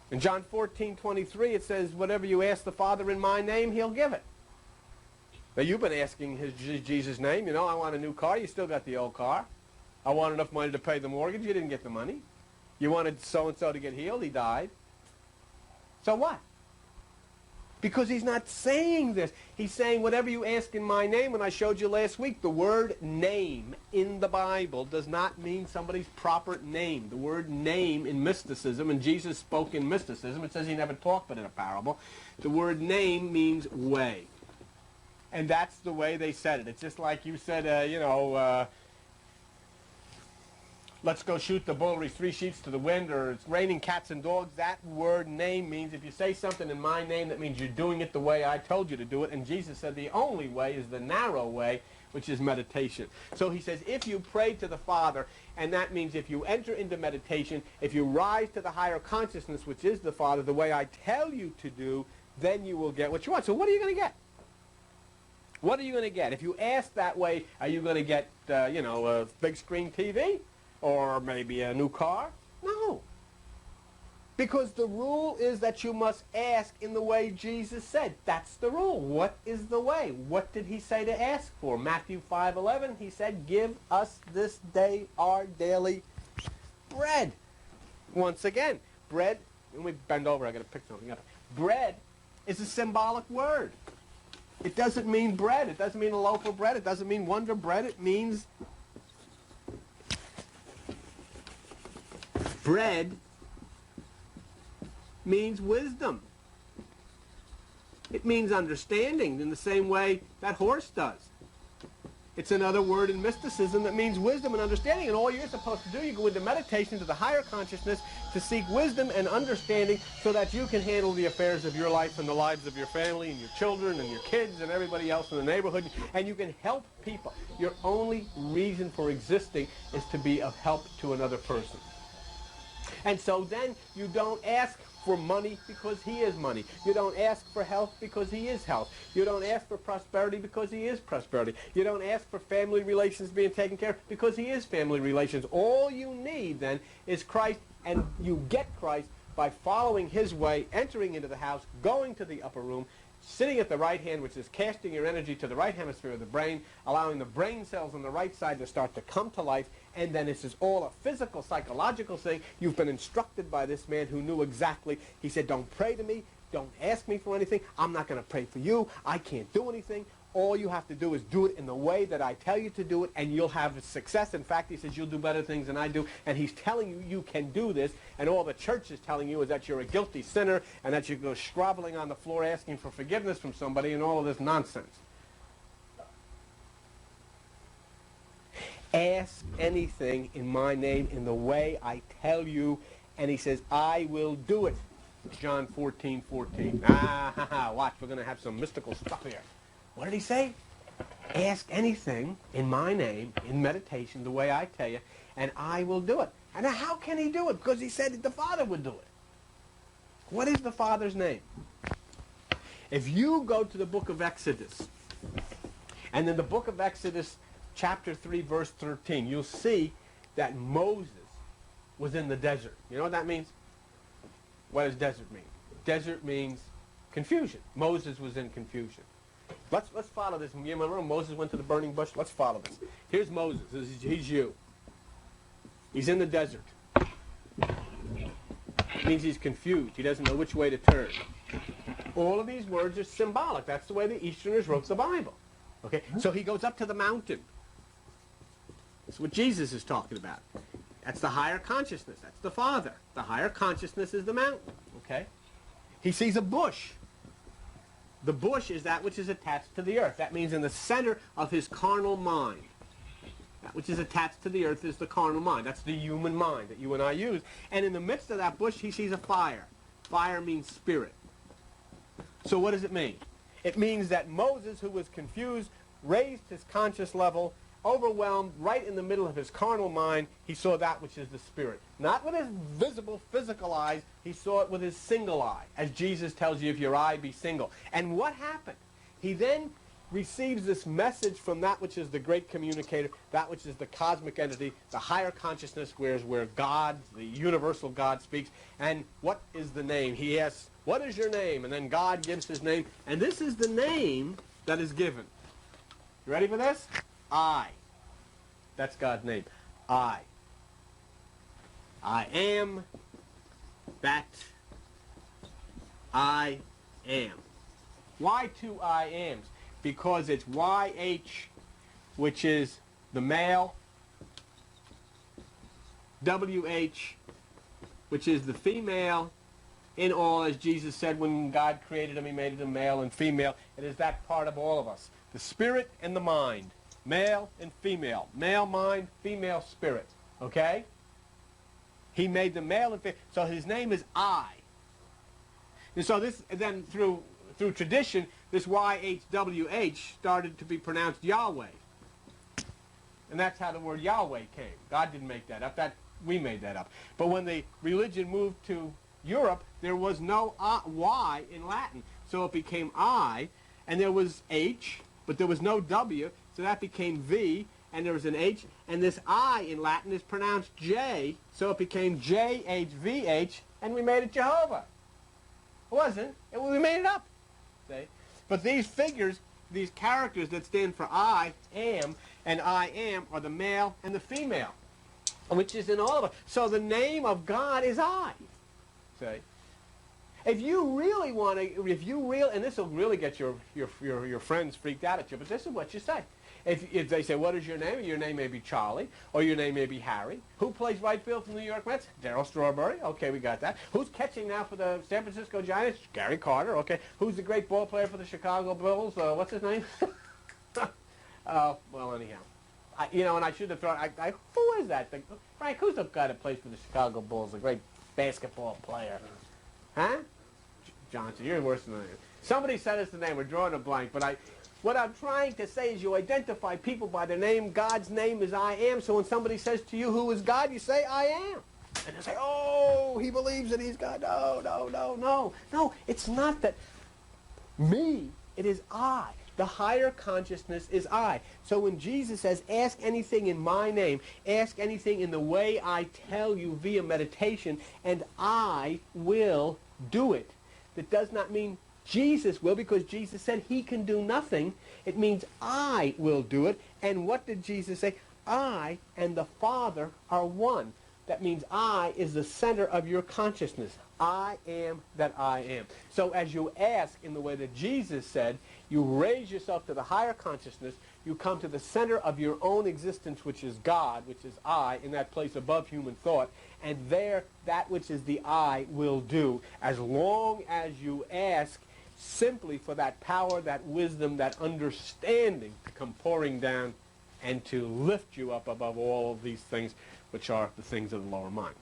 In John 14:23, it says, whatever you ask the Father in my name, he'll give it. Now, you've been asking Jesus' name. You know, I want a new car. You still got the old car. I want enough money to pay the mortgage. You didn't get the money. You wanted so-and-so to get healed. He died. So what? Because he's not saying this. He's saying whatever you ask in my name. And I showed you last week, the word name in the Bible does not mean somebody's proper name. The word name in mysticism, and Jesus spoke in mysticism. It says he never talked but in a parable. The word name means way. And that's the way they said it. It's just like you said, let's go shoot the bull, or 3 sheets to the wind, or it's raining cats and dogs. That word name means if you say something in my name, that means you're doing it the way I told you to do it. And Jesus said the only way is the narrow way, which is meditation. So he says if you pray to the Father, and that means if you enter into meditation, if you rise to the higher consciousness, which is the Father, the way I tell you to do, then you will get what you want. So what are you going to get? What are you going to get? If you ask that way, are you going to get, a big screen TV? Or maybe a new car? No. Because the rule is that you must ask in the way Jesus said. That's the rule. What is the way? What did he say to ask for? Matthew 5:11, he said, give us this day our daily bread. Once again, bread, let me bend over, I got to pick something up. Bread is a symbolic word. It doesn't mean bread. It doesn't mean a loaf of bread. It doesn't mean Wonder Bread. It means bread means wisdom. It means understanding in the same way that horse does. It's another word in mysticism that means wisdom and understanding. And all you're supposed to do, you go into meditation to the higher consciousness to seek wisdom and understanding so that you can handle the affairs of your life and the lives of your family and your children and your kids and everybody else in the neighborhood. And you can help people. Your only reason for existing is to be of help to another person. And so then you don't ask for money because he is money. You don't ask for health because he is health. You don't ask for prosperity because he is prosperity. You don't ask for family relations being taken care of because he is family relations. All you need then is Christ, and you get Christ by following his way, entering into the house, going to the upper room, sitting at the right hand, which is casting your energy to the right hemisphere of the brain, allowing the brain cells on the right side to start to come to life, and then this is all a physical, psychological thing. You've been instructed by this man who knew exactly. He said, don't pray to me, don't ask me for anything, I'm not going to pray for you, I can't do anything. All you have to do is do it in the way that I tell you to do it, and you'll have success. In fact, he says you'll do better things than I do, and he's telling you you can do this, and all the church is telling you is that you're a guilty sinner and that you go groveling on the floor asking for forgiveness from somebody and all of this nonsense. Ask anything in my name in the way I tell you, and he says, I will do it. John 14:14. Watch, we're going to have some mystical stuff here. What did he say? Ask anything in my name, in meditation, the way I tell you, and I will do it. And how can he do it? Because he said that the Father would do it. What is the Father's name? If you go to the book of Exodus, and in the book of Exodus, chapter 3, verse 13, you'll see that Moses was in the desert. You know what that means? What does desert mean? Desert means confusion. Moses was in confusion. Let's follow this. You remember Moses went to the burning bush? Let's follow this. Here's Moses. He's you. He's in the desert. It means he's confused. He doesn't know which way to turn. All of these words are symbolic. That's the way the Easterners wrote the Bible. Okay? So he goes up to the mountain. That's what Jesus is talking about. That's the higher consciousness. That's the Father. The higher consciousness is the mountain. Okay? He sees a bush. The bush is that which is attached to the earth. That means in the center of his carnal mind. That which is attached to the earth is the carnal mind. That's the human mind that you and I use. And in the midst of that bush, he sees a fire. Fire means spirit. So what does it mean? It means that Moses, who was confused, raised his conscious level, overwhelmed, right in the middle of his carnal mind, he saw that which is the spirit. Not with his visible, physical eyes, he saw it with his single eye, as Jesus tells you, if your eye be single. And what happened? He then receives this message from that which is the great communicator, that which is the cosmic entity, the higher consciousness, where God, the universal God, speaks. And what is the name? He asks, what is your name? And then God gives his name. And this is the name that is given. You ready for this? I. That's God's name. I. I am that I am. Why two I ams? Because it's YH, which is the male, WH, which is the female, in all, as Jesus said when God created them, he made them male and female. It is that part of all of us. The spirit and the mind. Male and female. Male mind, female spirit. Okay? He made them male and female. So his name is I. And so this, then through tradition, this YHWH started to be pronounced Yahweh. And that's how the word Yahweh came. God didn't make that up. We made that up. But when the religion moved to Europe, there was no Y in Latin. So it became I, and there was H, but there was no W, so that became V, and there was an H. And this I in Latin is pronounced J, so it became JHVH, and we made it Jehovah. It wasn't. We made it up. See? But these figures, these characters that stand for I am and I am are the male and the female, which is in all of us. So the name of God is I. See? If you really want to, and this will really get your friends freaked out at you, but this is what you say. If they say, what is your name? Your name may be Charlie, or your name may be Harry. Who plays right field for the New York Mets? Darryl Strawberry. Okay, we got that. Who's catching now for the San Francisco Giants? Gary Carter. Okay. Who's the great ball player for the Chicago Bulls? What's his name? Well, anyhow. And I should have thrown, who is that? Frank, who's the guy that plays for the Chicago Bulls, the great basketball player? Huh? Johnson, you're worse than I am. Somebody said us the name. We're drawing a blank, but what I'm trying to say is you identify people by their name. God's name is I am. So when somebody says to you, who is God? You say, I am. And they say, oh, he believes that he's God. No. It's not that me. It is I. The higher consciousness is I. So when Jesus says, ask anything in my name, ask anything in the way I tell you via meditation, and I will do it. That does not mean Jesus will, because Jesus said he can do nothing. It means I will do it. And what did Jesus say? I and the Father are one. That means I is the center of your consciousness. I am that I am. So as you ask in the way that Jesus said, you raise yourself to the higher consciousness, you come to the center of your own existence, which is God, which is I, in that place above human thought, and there that which is the I will do, as long as you ask simply for that power, that wisdom, that understanding to come pouring down and to lift you up above all of these things, which are the things of the lower mind.